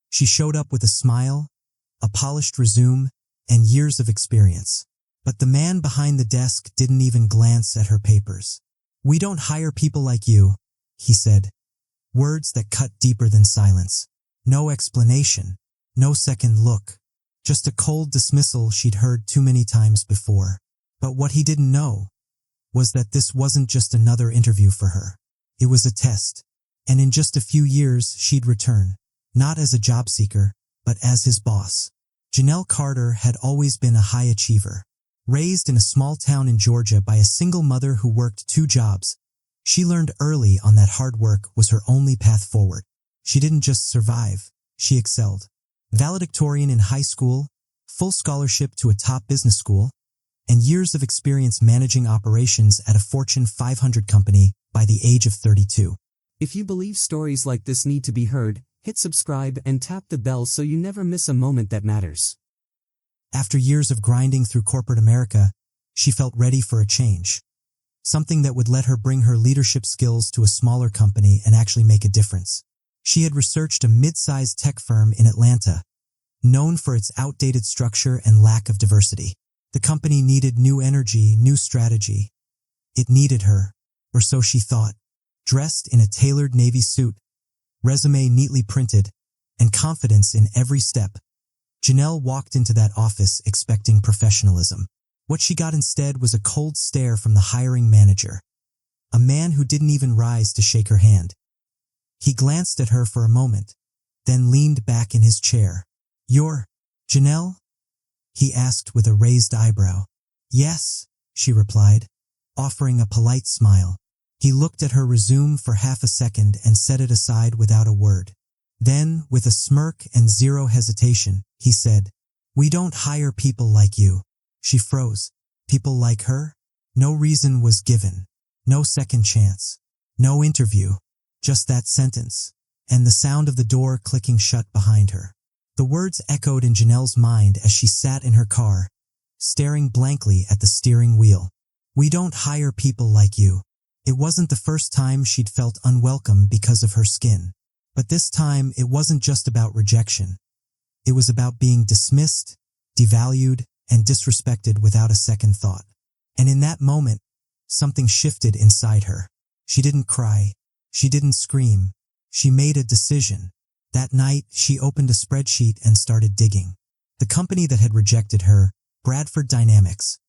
She showed up with a smile, a polished resume, and years of experience. But the man behind the desk didn't even glance at her papers. "We don't hire people like you," he said, words that cut deeper than silence. No explanation, no second look, just a cold dismissal she'd heard too many times before. But what he didn't know was that this wasn't just another interview for her. It was a test, and in just a few years she'd return, not as a job seeker, but as his boss. Janelle Carter had always been a high achiever. Raised in a small town in Georgia by a single mother who worked 2 jobs, she learned early on that hard work was her only path forward. She didn't just survive, she excelled. Valedictorian in high school, full scholarship to a top business school, and years of experience managing operations at a Fortune 500 company by the age of 32. If you believe stories like this need to be heard, hit subscribe and tap the bell so you never miss a moment that matters. After years of grinding through corporate America, she felt ready for a change. Something that would let her bring her leadership skills to a smaller company and actually make a difference. She had researched a mid-sized tech firm in Atlanta, known for its outdated structure and lack of diversity. The company needed new energy, new strategy. It needed her, or so she thought. Dressed in a tailored navy suit, resume neatly printed, and confidence in every step, Janelle walked into that office expecting professionalism. What she got instead was a cold stare from the hiring manager, a man who didn't even rise to shake her hand. He glanced at her for a moment, then leaned back in his chair. "You're Janelle?" he asked with a raised eyebrow. "Yes," she replied, offering a polite smile. He looked at her resume for half a second and set it aside without a word. Then, with a smirk and zero hesitation, he said, "We don't hire people like you." She froze. People like her? No reason was given. No second chance. No interview. Just that sentence, and the sound of the door clicking shut behind her. The words echoed in Janelle's mind as she sat in her car, staring blankly at the steering wheel. "We don't hire people like you." It wasn't the first time she'd felt unwelcome because of her skin. But this time, it wasn't just about rejection. It was about being dismissed, devalued, and disrespected without a second thought. And in that moment, something shifted inside her. She didn't cry. She didn't scream. She made a decision. That night, she opened a spreadsheet and started digging. The company that had rejected her, Bradford Dynamics,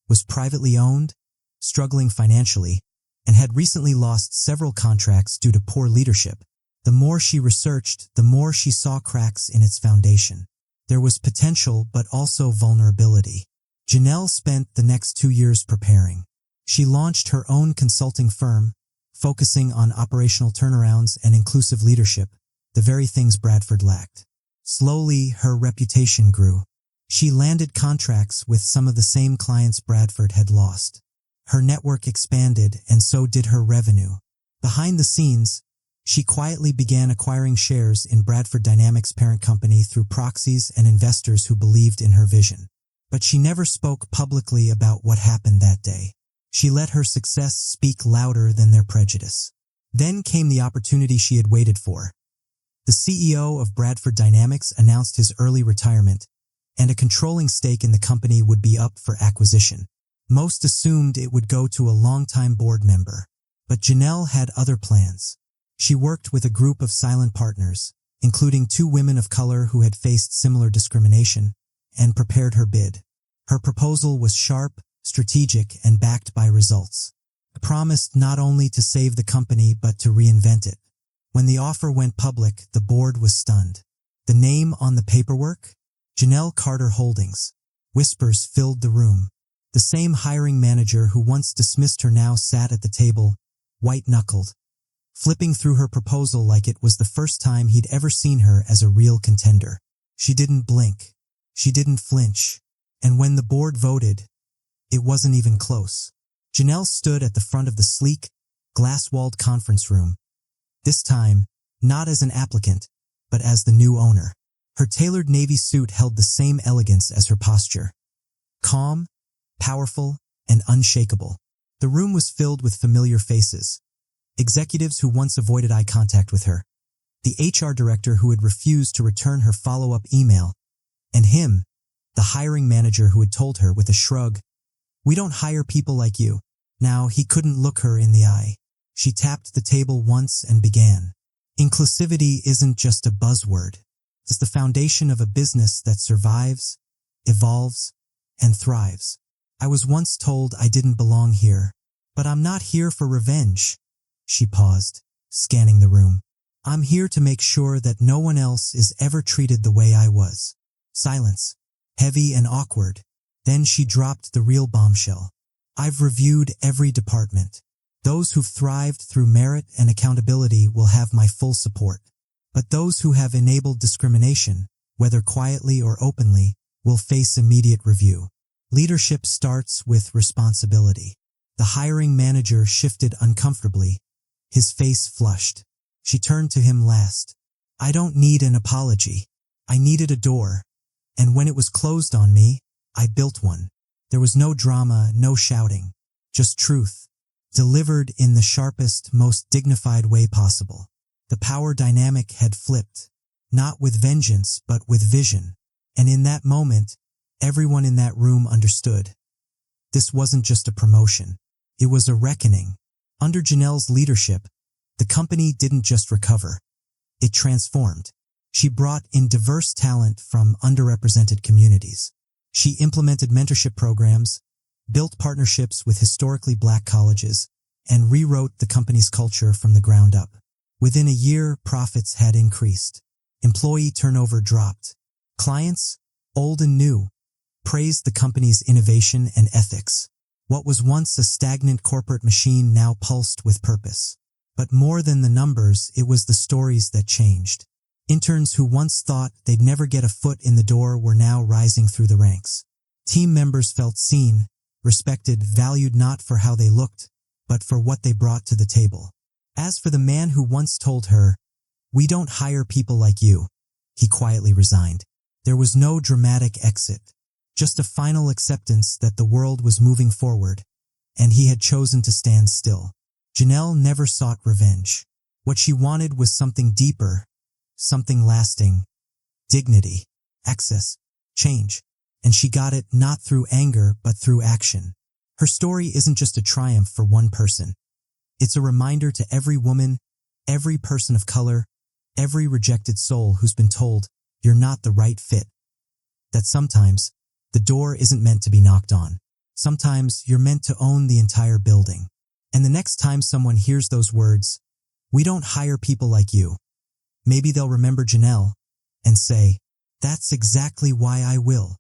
was privately owned, struggling financially, and had recently lost several contracts due to poor leadership. The more she researched, the more she saw cracks in its foundation. There was potential, but also vulnerability. Janelle spent the next 2 years preparing. She launched her own consulting firm, focusing on operational turnarounds and inclusive leadership, the very things Bradford lacked. Slowly, her reputation grew. She landed contracts with some of the same clients Bradford had lost. Her network expanded, and so did her revenue. Behind the scenes, she quietly began acquiring shares in Bradford Dynamics' parent company through proxies and investors who believed in her vision. But she never spoke publicly about what happened that day. She let her success speak louder than their prejudice. Then came the opportunity she had waited for. The CEO of Bradford Dynamics announced his early retirement, and a controlling stake in the company would be up for acquisition. Most assumed it would go to a longtime board member. But Janelle had other plans. She worked with a group of silent partners, including 2 women of color who had faced similar discrimination, and prepared her bid. Her proposal was sharp, strategic, and backed by results. It promised not only to save the company but to reinvent it. When the offer went public, the board was stunned. The name on the paperwork? Janelle Carter Holdings. Whispers filled the room. The same hiring manager who once dismissed her now sat at the table, white-knuckled, flipping through her proposal like it was the first time he'd ever seen her as a real contender. She didn't blink. She didn't flinch. And when the board voted, it wasn't even close. Janelle stood at the front of the sleek, glass-walled conference room, this time not as an applicant, but as the new owner. Her tailored navy suit held the same elegance as her posture. Calm, powerful, and unshakable. The room was filled with familiar faces. Executives who once avoided eye contact with her. the HR director who had refused to return her follow-up email, and him, the hiring manager who had told her with a shrug, "We don't hire people like you." Now he couldn't look her in the eye. She tapped the table once and began. Inclusivity isn't just a buzzword. It's the foundation of a business that survives, evolves, and thrives. "I was once told I didn't belong here, but I'm not here for revenge." She paused, scanning the room. "I'm here to make sure that no one else is ever treated the way I was." Silence, heavy and awkward. Then she dropped the real bombshell. "I've reviewed every department. Those who've thrived through merit and accountability will have my full support. But those who have enabled discrimination, whether quietly or openly, will face immediate review." Leadership starts with responsibility. The hiring manager shifted uncomfortably. His face flushed. She turned to him last. "I don't need an apology. I needed a door. And when it was closed on me, I built one." There was no drama, no shouting, just truth, delivered in the sharpest, most dignified way possible. The power dynamic had flipped, not with vengeance, but with vision. And in that moment, everyone in that room understood. This wasn't just a promotion. It was a reckoning. Under Janelle's leadership, the company didn't just recover. It transformed. She brought in diverse talent from underrepresented communities. She implemented mentorship programs, built partnerships with historically Black colleges, and rewrote the company's culture from the ground up. Within a year, profits had increased. Employee turnover dropped. Clients, old and new, praised the company's innovation and ethics. What was once a stagnant corporate machine now pulsed with purpose. But more than the numbers, it was the stories that changed. Interns who once thought they'd never get a foot in the door were now rising through the ranks. Team members felt seen, respected, valued not for how they looked, but for what they brought to the table. As for the man who once told her, "We don't hire people like you," he quietly resigned. There was no dramatic exit, just a final acceptance that the world was moving forward, and he had chosen to stand still. Janelle never sought revenge. What she wanted was something deeper, something lasting, dignity, access, change, and she got it not through anger but through action. Her story isn't just a triumph for one person. It's a reminder to every woman, every person of color, every rejected soul who's been told, "You're not the right fit," that sometimes the door isn't meant to be knocked on. Sometimes you're meant to own the entire building. And the next time someone hears those words, "We don't hire people like you," maybe they'll remember Janelle and say, "That's exactly why I will."